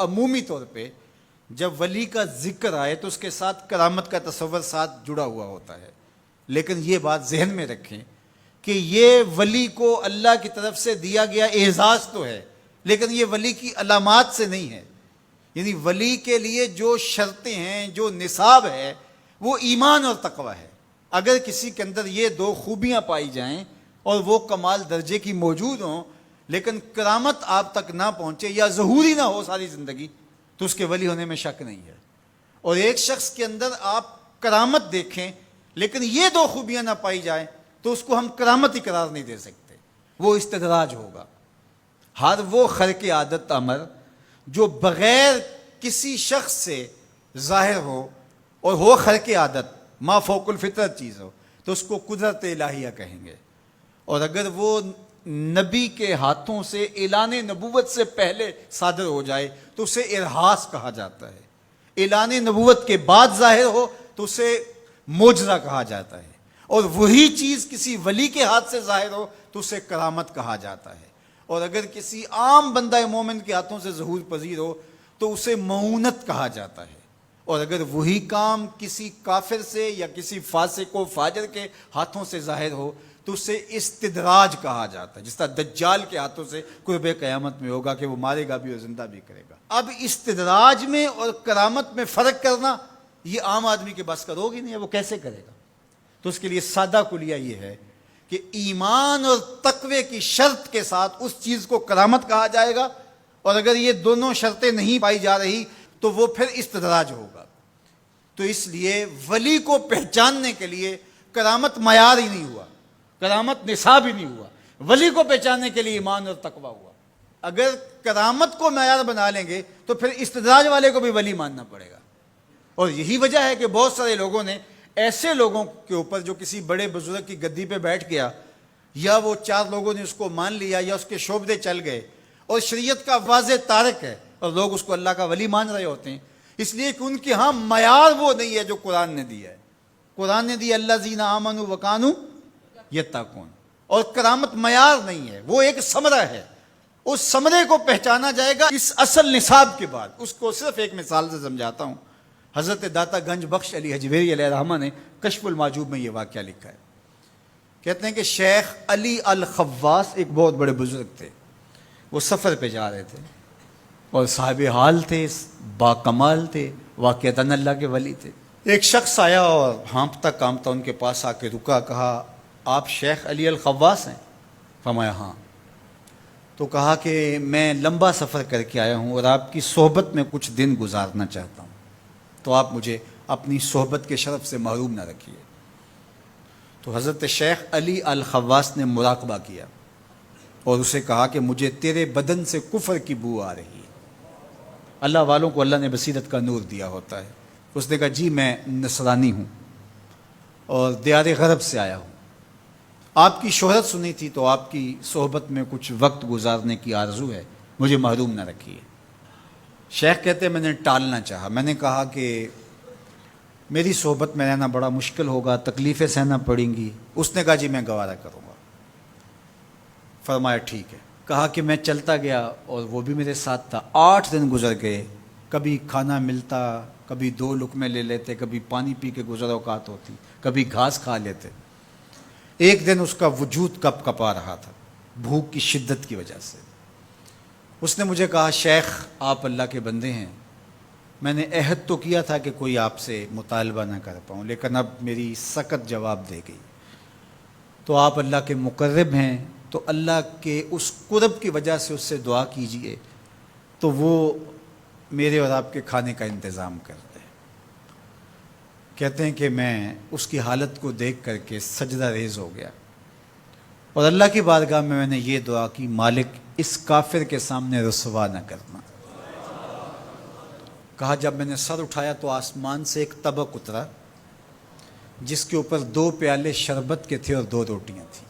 عمومی طور پہ جب ولی کا ذکر آئے تو اس کے ساتھ کرامت کا تصور ساتھ جڑا ہوا ہوتا ہے، لیکن یہ بات ذہن میں رکھیں کہ یہ ولی کو اللہ کی طرف سے دیا گیا اعزاز تو ہے، لیکن یہ ولی کی علامات سے نہیں ہے۔ یعنی ولی کے لیے جو شرطیں ہیں، جو نصاب ہے، وہ ایمان اور تقوی ہے۔ اگر کسی کے اندر یہ دو خوبیاں پائی جائیں اور وہ کمال درجے کی موجود ہوں، لیکن کرامت آپ تک نہ پہنچے یا ظہوری نہ ہو ساری زندگی، تو اس کے ولی ہونے میں شک نہیں ہے۔ اور ایک شخص کے اندر آپ کرامت دیکھیں لیکن یہ دو خوبیاں نہ پائی جائیں تو اس کو ہم کرامت ہی قرار نہیں دے سکتے، وہ استدراج ہوگا۔ ہر وہ خرق عادت امر جو بغیر کسی شخص سے ظاہر ہو اور ہو خرق عادت، ما فوق الفطرت چیز ہو، تو اس کو قدرت الہیہ کہیں گے۔ اور اگر وہ نبی کے ہاتھوں سے اعلان نبوت سے پہلے صادر ہو جائے تو اسے ارہاس کہا جاتا ہے، اعلان نبوت کے بعد ظاہر ہو تو اسے معجزہ کہا جاتا ہے، اور وہی چیز کسی ولی کے ہاتھ سے ظاہر ہو تو اسے کرامت کہا جاتا ہے، اور اگر کسی عام بندہ مومن کے ہاتھوں سے ظہور پذیر ہو تو اسے معونت کہا جاتا ہے، اور اگر وہی کام کسی کافر سے یا کسی فاسق و فاجر کے ہاتھوں سے ظاہر ہو تو اسے استدراج کہا جاتا ہے، جس طرح دجال کے ہاتھوں سے قرب قیامت میں ہوگا کہ وہ مارے گا بھی اور زندہ بھی کرے گا۔ اب استدراج میں اور کرامت میں فرق کرنا یہ عام آدمی کے بس کا روگ ہی نہیں ہے، وہ کیسے کرے گا؟ تو اس کے لیے سادہ کلیہ یہ ہے کہ ایمان اور تقوی کی شرط کے ساتھ اس چیز کو کرامت کہا جائے گا، اور اگر یہ دونوں شرطیں نہیں پائی جا رہی تو وہ پھر استدراج ہوگا۔ تو اس لیے ولی کو پہچاننے کے لیے کرامت معیار ہی نہیں ہوا، کرامت نصاب ہی نہیں ہوا، ولی کو پہچاننے کے لیے ایمان اور تقوی ہوا۔ اگر کرامت کو معیار بنا لیں گے تو پھر استدراج والے کو بھی ولی ماننا پڑے گا۔ اور یہی وجہ ہے کہ بہت سارے لوگوں نے ایسے لوگوں کے اوپر جو کسی بڑے بزرگ کی گدی پہ بیٹھ گیا، یا وہ چار لوگوں نے اس کو مان لیا یا اس کے شعبے چل گئے اور شریعت کا واضح تارک ہے، اور لوگ اس کو اللہ کا ولی مان رہے ہوتے ہیں، اس لیے کہ ان کے ہاں معیار وہ نہیں ہے جو قرآن نے دیا ہے۔ قرآن نے دیا الذین آمنوا وکانوا یتقون، اور کرامت معیار نہیں ہے، وہ ایک ثمرہ ہے۔ اس ثمرے کو پہچانا جائے گا اس اصل نصاب کے بعد۔ اس کو صرف ایک مثال سے سمجھاتا ہوں۔ حضرت داتا گنج بخش علی حجویری علیہ الرحمہ نے کشف المعجوب میں یہ واقعہ لکھا ہے۔ کہتے ہیں کہ شیخ علی الخواص ایک بہت بڑے بزرگ تھے، وہ سفر پہ جا رہے تھے اور صاحب حال تھے، با کمال تھے، واقعتاً اللہ کے ولی تھے۔ ایک شخص آیا اور ہانپتا کامتا ان کے پاس آ کے رکا، کہا آپ شیخ علی الخواص ہیں؟ فرمایا ہاں۔ تو کہا کہ میں لمبا سفر کر کے آیا ہوں اور آپ کی صحبت میں کچھ دن گزارنا چاہتا ہوں، تو آپ مجھے اپنی صحبت کے شرف سے محروم نہ رکھیے۔ تو حضرت شیخ علی الخواص نے مراقبہ کیا اور اسے کہا کہ مجھے تیرے بدن سے کفر کی بو آ رہی ہے۔ اللہ والوں کو اللہ نے بصیرت کا نور دیا ہوتا ہے۔ اس نے کہا جی میں نصرانی ہوں اور دیار غرب سے آیا ہوں، آپ کی شہرت سنی تھی تو آپ کی صحبت میں کچھ وقت گزارنے کی آرزو ہے، مجھے محروم نہ رکھیے۔ شیخ کہتے ہیں میں نے ٹالنا چاہا، میں نے کہا کہ میری صحبت میں رہنا بڑا مشکل ہوگا، تکلیفیں سہنا پڑیں گی۔ اس نے کہا جی میں گوارا کروں گا۔ فرمایا ٹھیک ہے۔ کہا کہ میں چلتا گیا اور وہ بھی میرے ساتھ تھا۔ 8 دن گزر گئے، کبھی کھانا ملتا، کبھی 2 لقمے لے لیتے، کبھی پانی پی کے گزر اوقات ہوتی، کبھی گھاس کھا لیتے۔ ایک دن اس کا وجود کپ کپا رہا تھا بھوک کی شدت کی وجہ سے۔ اس نے مجھے کہا شیخ آپ اللہ کے بندے ہیں، میں نے عہد تو کیا تھا کہ کوئی آپ سے مطالبہ نہ کر پاؤں، لیکن اب میری سخت جواب دے گئی، تو آپ اللہ کے مقرب ہیں، تو اللہ کے اس قرب کی وجہ سے اس سے دعا کیجئے تو وہ میرے اور آپ کے کھانے کا انتظام کر دے۔ کہتے ہیں کہ میں اس کی حالت کو دیکھ کر کے سجدہ ریز ہو گیا اور اللہ کی بارگاہ میں نے یہ دعا کی مالک اس کافر کے سامنے رسوا نہ کرنا۔ کہا جب میں نے سر اٹھایا تو آسمان سے ایک طبق اترا جس کے اوپر 2 پیالے شربت کے تھے اور 2 روٹیاں تھیں،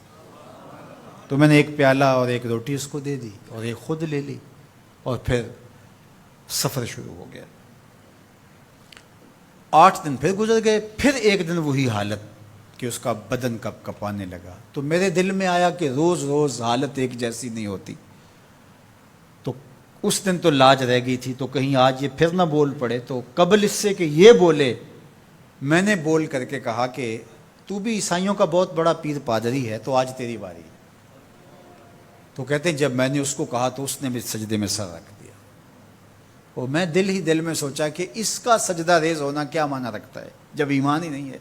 تو میں نے ایک پیالہ اور ایک روٹی اس کو دے دی اور ایک خود لے لی اور پھر سفر شروع ہو گیا۔ 8 دن پھر گزر گئے، پھر ایک دن وہی حالت کہ اس کا بدن کپ کپانے لگا۔ تو میرے دل میں آیا کہ روز روز حالت ایک جیسی نہیں ہوتی، تو اس دن تو لاج رہ گئی تھی، تو کہیں آج یہ پھر نہ بول پڑے، تو قبل اس سے کہ یہ بولے میں نے بول کر کے کہا کہ تو بھی عیسائیوں کا بہت بڑا پیر پادری ہے، تو آج تیری باری ہے۔ تو کہتے ہیں جب میں نے اس کو کہا تو اس نے بھی سجدے میں سر رکھ دیا، اور میں دل ہی دل میں سوچا کہ اس کا سجدہ ریز ہونا کیا معنی رکھتا ہے جب ایمان ہی نہیں ہے۔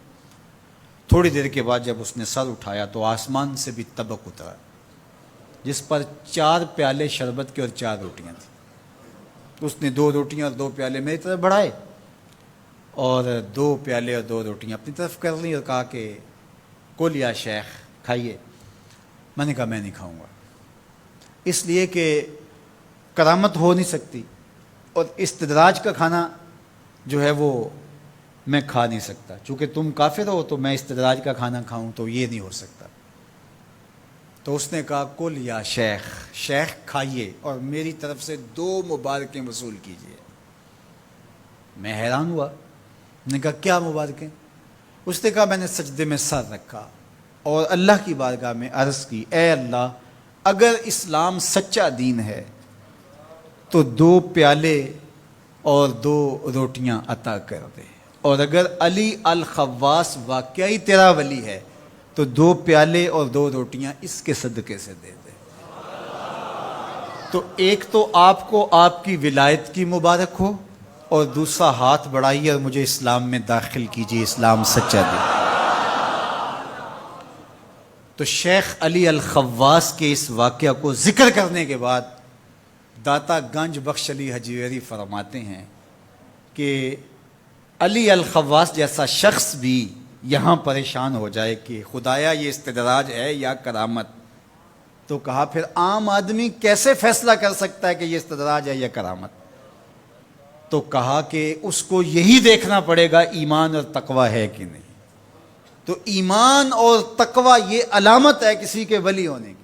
تھوڑی دیر کے بعد جب اس نے سر اٹھایا تو آسمان سے بھی طبق اترا، جس پر 4 پیالے شربت کے اور 4 روٹیاں تھیں۔ اس نے 2 روٹیاں اور 2 پیالے میری طرف بڑھائے، اور 2 پیالے اور 2 روٹیاں اپنی طرف کر لی، اور کہا کہ کل یا شیخ کھائیے۔ میں نے کہا میں نہیں کھاؤں گا، اس لیے کہ کرامت ہو نہیں سکتی، اور استدراج کا کھانا جو ہے وہ میں کھا نہیں سکتا، چونکہ تم کافر ہو تو میں استدراج کا کھانا کھاؤں تو یہ نہیں ہو سکتا۔ تو اس نے کہا کل یا شیخ، شیخ کھائیے اور میری طرف سے 2 مبارکیں وصول کیجیے۔ میں حیران ہوا، میں نے کہا کیا مبارکیں؟ اس نے کہا میں نے سجدے میں سر رکھا اور اللہ کی بارگاہ میں عرض کی، اے اللہ اگر اسلام سچا دین ہے تو 2 پیالے اور 2 روٹیاں عطا کر دے، اور اگر علی الخواص واقعی تیرا ولی ہے تو 2 پیالے اور 2 روٹیاں اس کے صدقے سے دے دے۔ تو ایک تو آپ کو آپ کی ولایت کی مبارک ہو، اور دوسرا ہاتھ بڑھائیے اور مجھے اسلام میں داخل کیجیے، اسلام سچا دین۔ تو شیخ علی الخواص کے اس واقعہ کو ذکر کرنے کے بعد داتا گنج بخش علی حجویری فرماتے ہیں کہ علی الخواص جیسا شخص بھی یہاں پریشان ہو جائے کہ خدایا یہ استدراج ہے یا کرامت، تو کہا پھر عام آدمی کیسے فیصلہ کر سکتا ہے کہ یہ استدراج ہے یا کرامت؟ تو کہا کہ اس کو یہی دیکھنا پڑے گا ایمان اور تقوی ہے کہ نہیں۔ تو ایمان اور تقوی یہ علامت ہے کسی کے ولی ہونے کی۔